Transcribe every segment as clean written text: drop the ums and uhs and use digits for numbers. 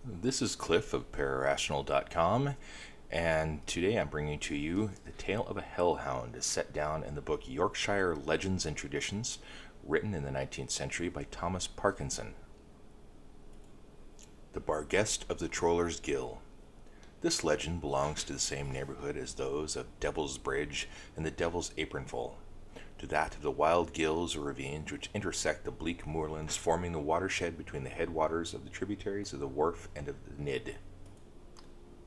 This is Cliff of paranormal.com, and today I'm bringing to you the tale of a hellhound set down in the book Yorkshire Legends and Traditions, written in the 19th century by Thomas Parkinson. The Barghest of the Troller's Gill. This legend belongs to the same neighborhood as those of Devil's Bridge and the Devil's Apronful, to that of the wild gills or ravines which intersect the bleak moorlands forming the watershed between the headwaters of the tributaries of the Wharfe and of the Nid.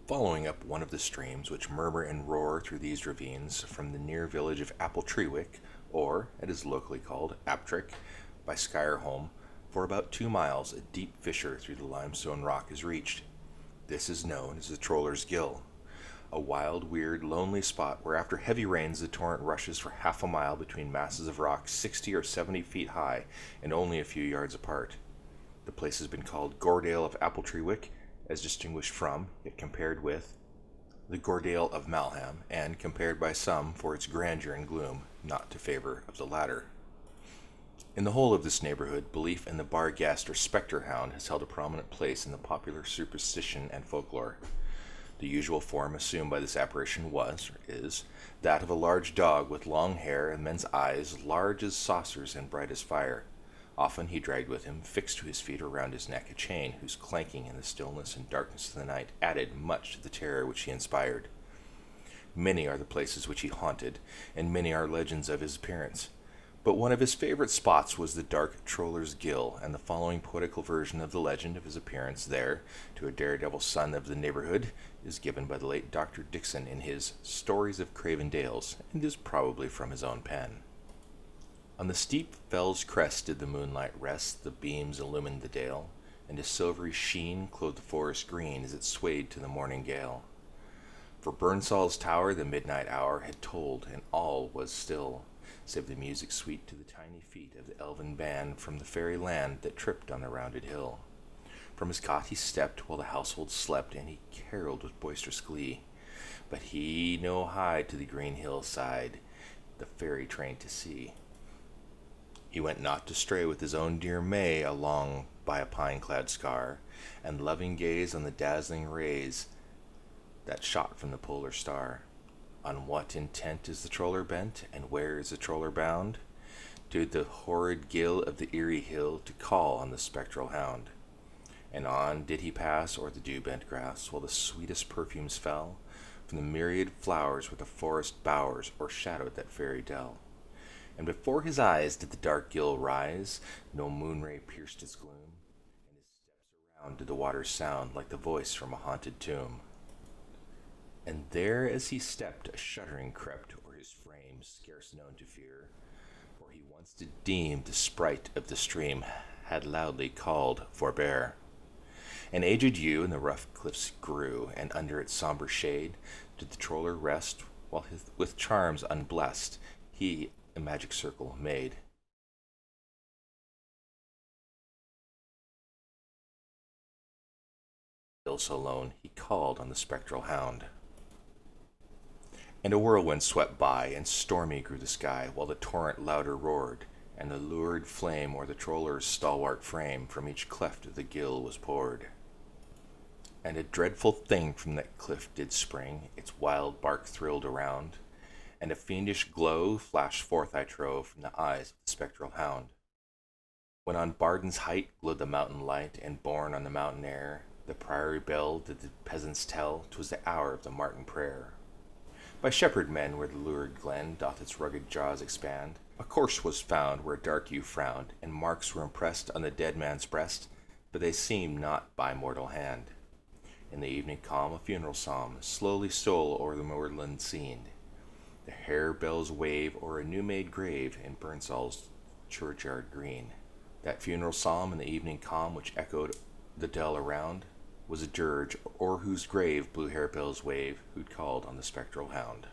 Following up one of the streams which murmur and roar through these ravines from the near village of Appletreewick, or, it is locally called, Aptrick, by Skyreholm, for about 2 miles a deep fissure through the limestone rock is reached. This is known as the Troller's Gill, a wild, weird, lonely spot where after heavy rains the torrent rushes for half a mile between masses of rock 60 or 70 feet high and only a few yards apart. The place has been called Gordale of Appletreewick, as distinguished from, yet compared with, the Gordale of Malham, and compared by some for its grandeur and gloom, not to favor of the latter. In the whole of this neighborhood, belief in the Barghest or spectre hound has held a prominent place in the popular superstition and folklore. The usual form assumed by this apparition was, or is, that of a large dog with long hair and men's eyes large as saucers and bright as fire. Often he dragged with him, fixed to his feet or round his neck, a chain whose clanking in the stillness and darkness of the night added much to the terror which he inspired. Many are the places which he haunted, and many are legends of his appearance. But one of his favorite spots was the dark Troller's Gill, and the following poetical version of the legend of his appearance there, to a daredevil son of the neighborhood, is given by the late Dr. Dixon in his Stories of Craven Dales, and is probably from his own pen. On the steep fell's crest did the moonlight rest, the beams illumined the dale, and a silvery sheen clothed the forest green as it swayed to the morning gale. For Burnsall's tower the midnight hour had tolled, and all was still, save the music sweet to the tiny feet of the elven band from the fairy land that tripped on the rounded hill. From his cot he stepped while the household slept, and he caroled with boisterous glee. But he no hied to the green hillside, the fairy train to see. He went not to stray with his own dear May along by a pine-clad scar, and loving gaze on the dazzling rays that shot from the polar star. On what intent is the troller bent, and where is the troller bound? To the horrid gill of the eerie hill to call on the spectral hound. And on did he pass o'er the dew-bent grass, while the sweetest perfumes fell from the myriad flowers where the forest bowers o'ershadowed that fairy dell. And before his eyes did the dark gill rise, no moonray pierced its gloom, and his steps around did the waters sound like the voice from a haunted tomb. And there as he stepped a shuddering crept o'er his frame, scarce known to fear, for he once did deem the sprite of the stream had loudly called forbear. An aged yew in the rough cliffs grew, and under its sombre shade did the troller rest, while with charms unblessed he a magic circle made. Still so lone he called on the spectral hound. And a whirlwind swept by, and stormy grew the sky, while the torrent louder roared, and the lurid flame o'er the troller's stalwart frame from each cleft of the gill was poured. And a dreadful thing from that cliff did spring, its wild bark thrilled around, and a fiendish glow flashed forth, I trow, from the eyes of the spectral hound. When on Barden's height glowed the mountain light, and borne on the mountain air, the priory bell did the peasants tell 'twas the hour of the martin prayer. By shepherd men where the lurid glen doth its rugged jaws expand, a corse was found where dark yew frowned, and marks were impressed on the dead man's breast, but they seemed not by mortal hand. In the evening calm a funeral psalm slowly stole o'er the moorland scene. The harebells wave o'er a new-made grave in Burnsall's churchyard green. That funeral psalm in the evening calm which echoed the dell around was a dirge o'er whose grave blue harebells wave who'd called on the spectral hound.